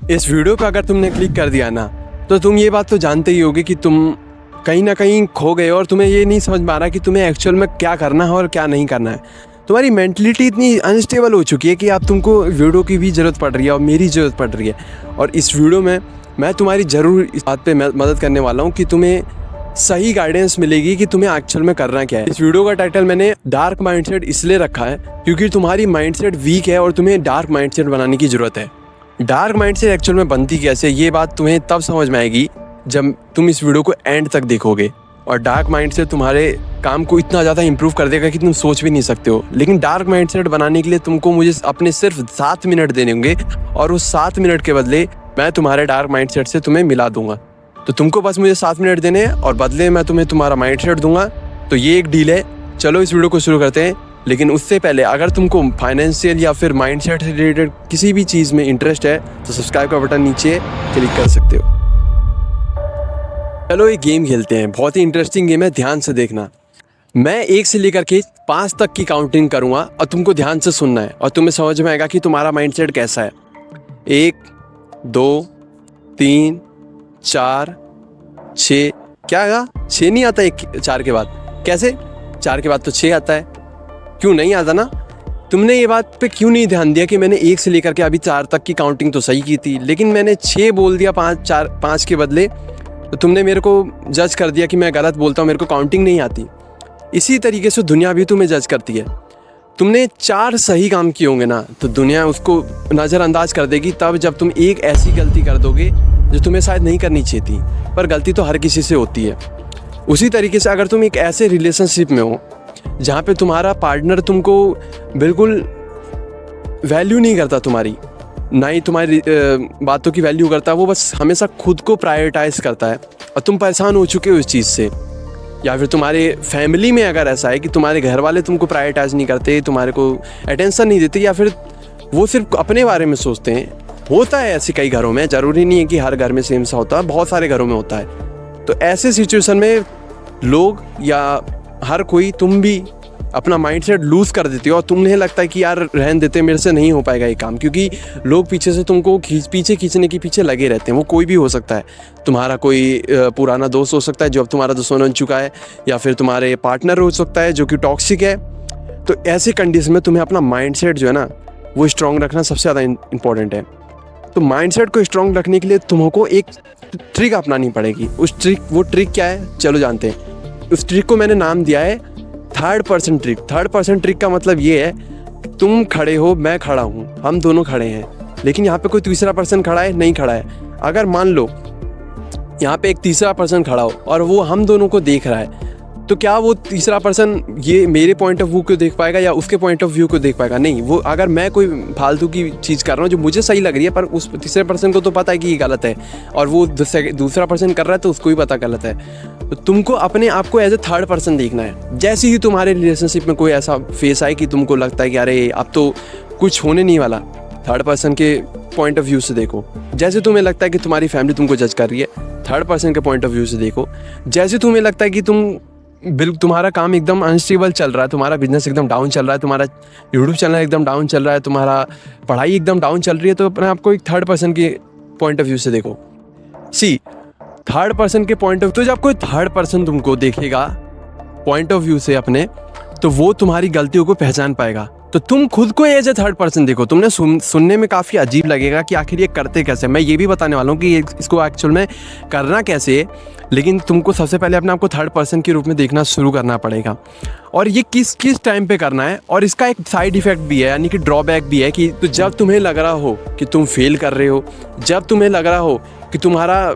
इस वीडियो पे अगर तुमने क्लिक कर दिया ना, तो तुम ये बात तो जानते ही होगे कि तुम कहीं ना कहीं खो गए और तुम्हें ये नहीं समझ में आ रहा कि तुम्हें एक्चुअल में क्या करना है और क्या नहीं करना है। तुम्हारी मेंटलिटी इतनी अनस्टेबल हो चुकी है कि अब तुमको वीडियो की भी ज़रूरत पड़ रही है और मेरी ज़रूरत पड़ रही है। और इस वीडियो में मैं तुम्हारी ज़रूर इस बात पे मदद करने वाला हूँ कि तुम्हें सही गाइडेंस मिलेगी कि तुम्हें एक्चुअल में करना क्या है। इस वीडियो का टाइटल मैंने डार्क माइंडसेट इसलिए रखा है क्योंकि तुम्हारी माइंडसेट वीक है और तुम्हें डार्क माइंडसेट बनाने की ज़रूरत है। डार्क माइंडसेट एक्चुअल में बनती कैसे, ये बात तुम्हें तब समझ में आएगी जब तुम इस वीडियो को एंड तक देखोगे। और डार्क माइंडसेट तुम्हारे काम को इतना ज़्यादा इंप्रूव कर देगा कि तुम सोच भी नहीं सकते हो। लेकिन डार्क माइंडसेट बनाने के लिए तुमको मुझे अपने सिर्फ 7 मिनट देने होंगे और उस 7 मिनट के बदले मैं तुम्हारे डार्क माइंडसेट से तुम्हें मिला दूंगा। तो तुमको बस मुझे 7 मिनट देने हैं और बदले मैं तुम्हें तुम्हारा माइंडसेट दूंगा। तो ये एक डील है। चलो इस वीडियो को शुरू करते हैं। लेकिन उससे पहले अगर तुमको फाइनेंशियल या फिर माइंडसेट से रिलेटेड किसी भी चीज़ में इंटरेस्ट है तो सब्सक्राइब का बटन नीचे क्लिक कर सकते हो। चलो एक गेम खेलते हैं, बहुत ही इंटरेस्टिंग गेम है, ध्यान से देखना। मैं 1 से लेकर के 5 तक की काउंटिंग करूँगा और तुमको ध्यान से सुनना है और तुम्हें समझ में आएगा कि तुम्हारा माइंडसेट कैसा है। 1 2 3 4 6। क्या आएगा? 6 नहीं आता 4 के बाद। कैसे? 4 के बाद तो 6 आता है। क्यों नहीं आता ना? तुमने ये बात पे क्यों नहीं ध्यान दिया कि मैंने 1 से लेकर के अभी 4 तक की काउंटिंग तो सही की थी, लेकिन मैंने 6 बोल दिया 5 के बदले। तो तुमने मेरे को जज कर दिया कि मैं गलत बोलता हूँ, मेरे को काउंटिंग नहीं आती। इसी तरीके से दुनिया भी तुम्हें जज करती है। तुमने 4 सही काम किए होंगे ना, तो दुनिया उसको नज़रअंदाज कर देगी तब जब तुम एक ऐसी गलती कर दोगे जो तुम्हें शायद नहीं करनी चाहिए थी, पर गलती तो हर किसी से होती है। उसी तरीके से अगर तुम एक ऐसे रिलेशनशिप में हो जहाँ पे तुम्हारा पार्टनर तुमको बिल्कुल वैल्यू नहीं करता, तुम्हारी ना ही तुम्हारी बातों की वैल्यू करता है, वो बस हमेशा खुद को प्रायोरिटाइज करता है और तुम परेशान हो चुके हो इस चीज़ से। या फिर तुम्हारे फैमिली में अगर ऐसा है कि तुम्हारे घर वाले तुमको प्रायोरिटाइज नहीं करते, तुम्हारे को अटेंशन नहीं देते, या फिर वो सिर्फ अपने बारे में सोचते हैं। होता है ऐसे कई घरों में, ज़रूरी नहीं है कि हर घर में सेम सा होता है, बहुत सारे घरों में होता है। तो ऐसे सिचुएशन में लोग या हर कोई, तुम भी अपना माइंडसेट लूज़ कर देते हो और तुम्हें लगता है कि यार रहने देते, मेरे से नहीं हो पाएगा ये काम, क्योंकि लोग पीछे से तुमको पीछे खींचने के पीछे लगे रहते हैं। वो कोई भी हो सकता है, तुम्हारा कोई पुराना दोस्त हो सकता है जो अब तुम्हारा दुश्मन बन चुका है, या फिर तुम्हारे पार्टनर हो सकता है जो कि टॉक्सिक है। तो ऐसे कंडीशन में तुम्हें अपना माइंडसेट जो है ना, वो स्ट्रॉन्ग रखना सबसे ज़्यादा इंपॉर्टेंट है। तो माइंडसेट को स्ट्रॉन्ग रखने के लिए तुमको एक ट्रिक अपनानी पड़ेगी। वो ट्रिक क्या है, चलो जानते हैं। उस ट्रिक को मैंने नाम दिया है 3rd person trick. 3rd person trick का मतलब ये है, तुम खड़े हो, मैं खड़ा हूँ, हम दोनों खड़े हैं, लेकिन यहाँ पे कोई तीसरा पर्सन खड़ा है, नहीं खड़ा है। अगर मान लो यहाँ पे एक तीसरा पर्सन खड़ा हो और वो हम दोनों को देख रहा है, तो क्या वो तीसरा पर्सन ये मेरे पॉइंट ऑफ व्यू को देख पाएगा या उसके पॉइंट ऑफ व्यू को देख पाएगा? नहीं। वो अगर मैं कोई फालतू की चीज़ कर रहा हूँ जो मुझे सही लग रही है, पर उस तीसरे पर्सन को तो पता है कि ये गलत है, और वो दूसरा पर्सन कर रहा है तो उसको भी पता गलत है। तो तुमको अपने आप को एज ए 3rd पर्सन देखना है। जैसे ही तुम्हारे रिलेशनशिप में कोई ऐसा फेस आए कि तुमको लगता है कि अरे अब तो कुछ होने नहीं वाला, 3rd पर्सन के पॉइंट ऑफ व्यू से देखो। जैसे तुम्हें लगता है कि तुम्हारी फैमिली तुमको जज कर रही है, 3rd पर्सन के पॉइंट ऑफ व्यू से देखो। जैसे तुम्हें लगता है कि तुम्हारा काम एकदम अनस्टेबल चल रहा है, तुम्हारा बिजनेस एकदम डाउन चल रहा है, तुम्हारा यूट्यूब चैनल एकदम डाउन चल रहा है, तुम्हारा पढ़ाई एकदम डाउन चल रही है, तो अपने आपको एक 3rd पर्सन के पॉइंट ऑफ व्यू से देखो। 3rd पर्सन के पॉइंट ऑफ, तो जब कोई 3rd पर्सन तुमको देखेगा पॉइंट ऑफ व्यू से अपने, तो वो तुम्हारी गलतियों को पहचान पाएगा। तो तुम खुद को एज ए 3rd पर्सन देखो। तुमने सुनने में काफ़ी अजीब लगेगा कि आखिर ये करते कैसे। मैं ये भी बताने वाला हूँ कि इसको एक्चुअल में करना कैसे है, लेकिन तुमको सबसे पहले अपने आप को 3rd पर्सन के रूप में देखना शुरू करना पड़ेगा। और ये किस टाइम पे करना है, और इसका एक साइड इफेक्ट भी है, यानी कि ड्रॉबैक भी है, कि तो जब तुम्हें लग रहा हो कि तुम फेल कर रहे हो, जब तुम्हें लग रहा हो कि तुम्हारा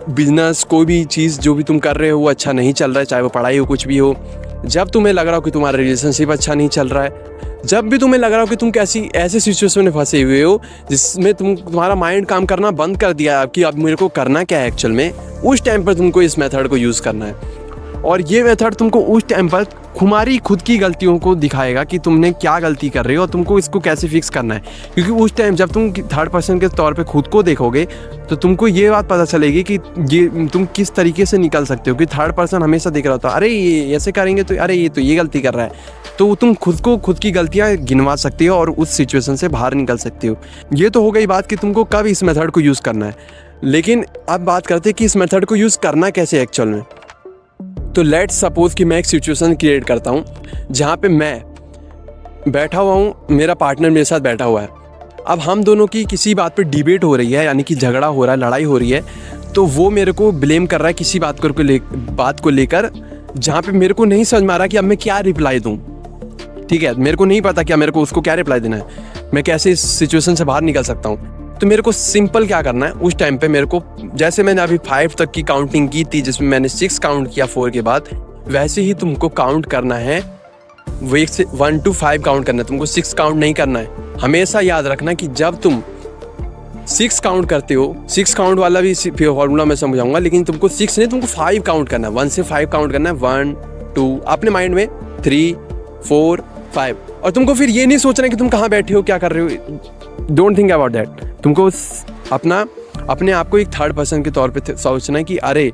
बिजनेस, कोई भी चीज़ जो भी तुम कर रहे हो वो अच्छा नहीं चल रहा है, चाहे वो पढ़ाई हो, कुछ भी हो, जब तुम्हें लग रहा हो कि तुम्हारा रिलेशनशिप अच्छा नहीं चल रहा है, जब भी तुम्हें लग रहा हो कि तुम ऐसे सिचुएशन में फंसे हुए हो जिसमें तुम्हारा माइंड काम करना बंद कर दिया कि अब मेरे को करना क्या है एक्चुअल में, उस टाइम पर तुमको इस मेथड को यूज़ करना है। और ये मेथड तुमको उस टाइम पर तुम्हारी खुद की गलतियों को दिखाएगा कि तुमने क्या गलती कर रहे हो और तुमको इसको कैसे फिक्स करना है। क्योंकि उस टाइम जब तुम थर्ड पर्सन के तौर पे खुद को देखोगे तो तुमको ये बात पता चलेगी कि ये तुम किस तरीके से निकल सकते हो। कि थर्ड पर्सन हमेशा देख रहा होता है, अरे ये ऐसे करेंगे तो अरे ये तो ये गलती कर रहा है, तो तुम खुद की गलतियाँ गिनवा सकते हो और उस सिचुएशन से बाहर निकल सकते हो। ये तो हो गई बात कि तुमको कब इस मेथड को यूज़ करना है। लेकिन अब बात करते हैं कि इस मेथड को यूज़ करना कैसे एक्चुअल में। तो लेट्स सपोज कि मैं एक सिचुएशन क्रिएट करता हूँ जहाँ पे मैं बैठा हुआ हूँ, मेरा पार्टनर मेरे साथ बैठा हुआ है। अब हम दोनों की किसी बात पे डिबेट हो रही है, यानी कि झगड़ा हो रहा है, लड़ाई हो रही है। तो वो मेरे को ब्लेम कर रहा है किसी बात को लेकर, जहाँ पे मेरे को नहीं समझ में आ रहा कि अब मैं क्या रिप्लाई दूँ। ठीक है, मेरे को नहीं पता क्या मेरे को उसको क्या रिप्लाई देना है, मैं कैसे इस सिचुएशन से बाहर निकल सकता हूँ। तो मेरे को सिंपल क्या करना है, उस टाइम पे मेरे को जैसे मैंने अभी 5 तक की काउंटिंग की थी जिसमें मैंने 6 काउंट किया 4 के बाद, वैसे ही तुमको काउंट करना है। वो 1 to 5 काउंट करना है, तुमको 6 काउंट नहीं करना है। हमेशा याद रखना कि जब तुम 6 काउंट करते हो, 6 काउंट वाला भी फॉर्मूला मैं समझाऊंगा, लेकिन तुमको 6 नहीं, तुमको 5 काउंट करना है। 1 से 5 काउंट करना है, 1 2 अपने माइंड में, 3 4 5। और तुमको फिर ये नहीं सोचना कि तुम कहाँ बैठे हो, क्या कर रहे हो। Don't think about that. तुमको अपने आप को एक थर्ड पर्सन के तौर पे सोचना है कि अरे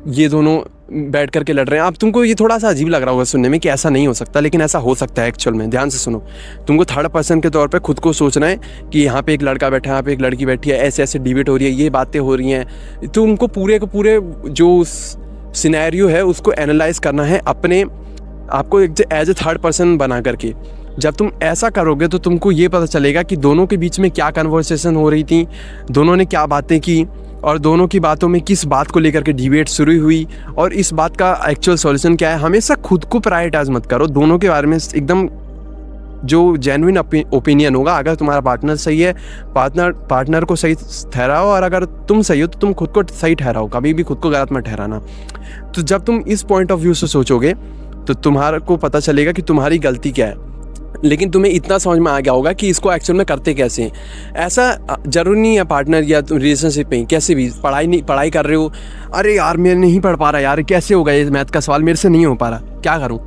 ये दोनों बैठ करके लड़ रहे हैं। अब तुमको ये थोड़ा सा अजीब लग रहा होगा सुनने में कि ऐसा नहीं हो सकता, लेकिन ऐसा हो सकता है एक्चुअल में। ध्यान से सुनो, तुमको थर्ड पर्सन के तौर पे खुद को सोचना है कि यहाँ पे एक लड़का बैठा है, यहाँ पे एक लड़की बैठी है, ऐसे ऐसे डिबेट हो रही है, ये बातें हो रही हैं। तुमको पूरे के पूरे जो सिनेरियो है उसको एनालाइज करना है अपने आपको एज ए थर्ड पर्सन बना करके। जब तुम ऐसा करोगे तो तुमको ये पता चलेगा कि दोनों के बीच में क्या कन्वर्सेशन हो रही थी, दोनों ने क्या बातें की और दोनों की बातों में किस बात को लेकर के डिबेट शुरू हुई और इस बात का एक्चुअल सॉल्यूशन क्या है। हमेशा खुद को प्रायोरिटाइज मत करो, दोनों के बारे में एकदम जो जेन्युइन ओपिनियन होगा। अगर तुम्हारा पार्टनर सही है, पार्टनर को सही ठहराओ, और अगर तुम सही हो तो तुम खुद को सही ठहराओ, कभी भी खुद को गलत मत ठहराना। तो जब तुम इस पॉइंट ऑफ व्यू से सोचोगे तो तुम्हारे को पता चलेगा कि तुम्हारी गलती क्या है। लेकिन तुम्हें इतना समझ में आ गया होगा कि इसको एक्चुअल में करते कैसे हैं। ऐसा जरूरी नहीं है पार्टनर या रिलेशनशिप में, कैसे भी पढ़ाई कर रहे हो, अरे यार मैं नहीं पढ़ पा रहा यार, कैसे होगा ये मैथ का सवाल मेरे से नहीं हो पा रहा, क्या करूँ।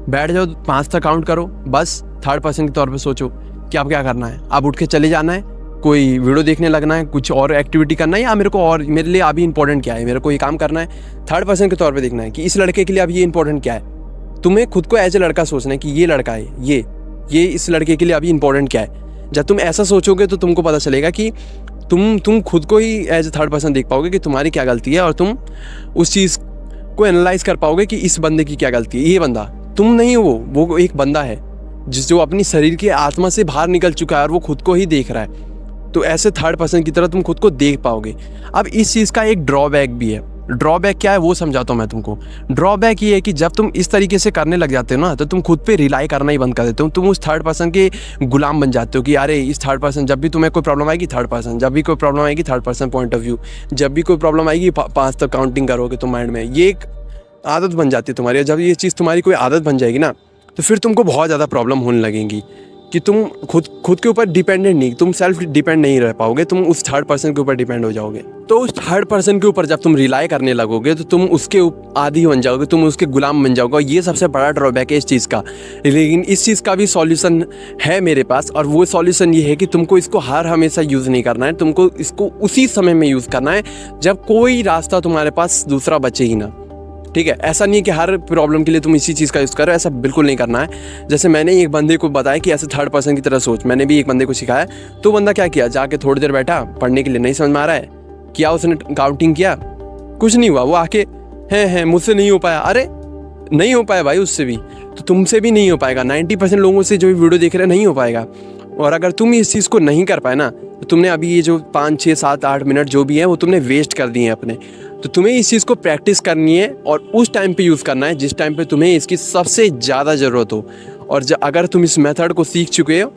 बैठ जाओ, 5 तक काउंट करो, बस थर्ड पर्सन के तौर पे सोचो कि अब क्या करना है। अब उठ के चले जाना है, कोई वीडियो देखने लगना है, कुछ और एक्टिविटी करना है, या मेरे लिए अभी इंपॉर्टेंट क्या है, मेरे को ये काम करना है। थर्ड पर्सन के तौर पर देखना है कि इस लड़के के लिए अब ये इंपॉर्टेंट क्या है। तुम्हें खुद को एज ए लड़का सोचना है कि ये लड़का है, ये इस लड़के के लिए अभी इंपॉर्टेंट क्या है। जब तुम ऐसा सोचोगे तो तुमको पता चलेगा कि तुम खुद को ही एज ए थर्ड पर्सन देख पाओगे कि तुम्हारी क्या गलती है, और तुम उस चीज़ को एनालाइज कर पाओगे कि इस बंदे की क्या गलती है। ये बंदा तुम नहीं हो, वो एक बंदा है जो अपनी शरीर की आत्मा से बाहर निकल चुका है और वो खुद को ही देख रहा है। तो ऐसे थर्ड पर्सन की तरह तुम खुद को देख पाओगे। अब इस चीज़ का एक ड्रॉबैक भी है। ड्रॉबैक क्या है वो समझाता हूँ मैं तुमको। ड्रॉबैक ये है कि जब तुम इस तरीके से करने लग जाते हो ना, तो तुम खुद पे रिलाई करना ही बंद कर देते हो। तुम उस थर्ड पर्सन के गुलाम बन जाते हो कि अरे इस थर्ड पर्सन, जब भी तुम्हें कोई प्रॉब्लम आएगी थर्ड पर्सन, जब भी कोई प्रॉब्लम आएगी third person point of view, जब भी कोई प्रॉब्लम आएगी 5 तक काउंटिंग करोगे तुम माइंड में। ये एक आदत बन जाती है तुम्हारी। जब ये चीज़ तुम्हारी कोई आदत बन जाएगी ना, तो फिर तुमको बहुत ज़्यादा प्रॉब्लम होने लगेंगी कि तुम खुद के ऊपर डिपेंडेंट नहीं, तुम सेल्फ डिपेंड नहीं रह पाओगे, तुम उस थर्ड पर्सन के ऊपर डिपेंड हो जाओगे। तो उस थर्ड पर्सन के ऊपर जब तुम रिलाई करने लगोगे तो तुम उसके आदी बन जाओगे, तुम उसके गुलाम बन जाओगे। और ये सबसे बड़ा ड्रॉबैक है इस चीज़ का। लेकिन इस चीज़ का भी सॉल्यूशन है मेरे पास, और वो सॉल्यूशन ये है कि तुमको इसको हर हमेशा यूज़ नहीं करना है। तुमको इसको उसी समय में यूज़ करना है जब कोई रास्ता तुम्हारे पास दूसरा बचे ही ना। ठीक है, ऐसा नहीं है कि हर प्रॉब्लम के लिए तुम इसी चीज़ का यूज़ करो, ऐसा बिल्कुल नहीं करना है। जैसे मैंने एक बंदे को बताया कि ऐसे थर्ड पर्सन की तरह सोच, मैंने भी एक बंदे को सिखाया। तो बंदा क्या किया, जाके थोड़ी देर बैठा पढ़ने के लिए, नहीं समझ में आ रहा है, किया उसने काउंटिंग किया, कुछ नहीं हुआ। वो आके हैं मुझसे नहीं हो पाया। अरे नहीं हो पाया भाई, उससे भी तो तुमसे भी नहीं हो पाएगा। 90% लोगों से जो भी वीडियो देख रहे हैं नहीं हो पाएगा। और अगर तुम इस चीज़ को नहीं कर पाए ना, तो तुमने अभी ये जो 5 6 7 8 मिनट जो भी है वो तुमने वेस्ट कर दिए हैं अपने। तो तुम्हें इस चीज़ को प्रैक्टिस करनी है और उस टाइम पे यूज़ करना है जिस टाइम पे तुम्हें इसकी सबसे ज़्यादा ज़रूरत हो। और अगर तुम इस मेथड को सीख चुके हो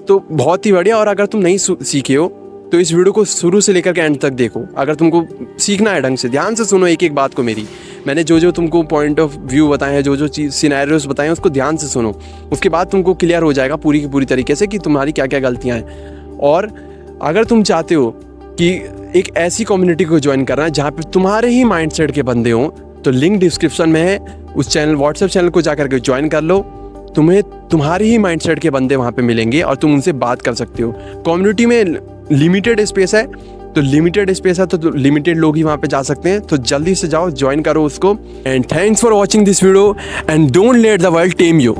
तो बहुत ही बढ़िया, और अगर तुम नहीं सीखे हो तो इस वीडियो को शुरू से लेकर के एंड तक देखो। अगर तुमको सीखना है ढंग से, ध्यान से सुनो एक एक बात को मेरी। मैंने जो तुमको पॉइंट ऑफ व्यू बताए हैं, जो चीज़ सिनेरियोस बताए हैं, उसको ध्यान से सुनो। उसके बाद तुमको क्लियर हो जाएगा पूरी की पूरी तरीके से कि तुम्हारी क्या क्या गलतियाँ हैं। और अगर तुम चाहते हो कि एक ऐसी कम्युनिटी को ज्वाइन करना है जहाँ पे तुम्हारे ही माइंडसेट के बंदे हों, तो लिंक डिस्क्रिप्शन में है, उस चैनल व्हाट्सएप चैनल को जाकर के ज्वाइन कर लो। तुम्हें तुम्हारे ही माइंडसेट के बंदे वहाँ पे मिलेंगे और तुम उनसे बात कर सकते हो। कम्युनिटी में लिमिटेड स्पेस है, तो लिमिटेड स्पेस है तो लिमिटेड लोग ही वहाँ पे जा सकते हैं। तो जल्दी से जाओ, ज्वाइन करो उसको। And thanks for watching this video and don't let the world time you.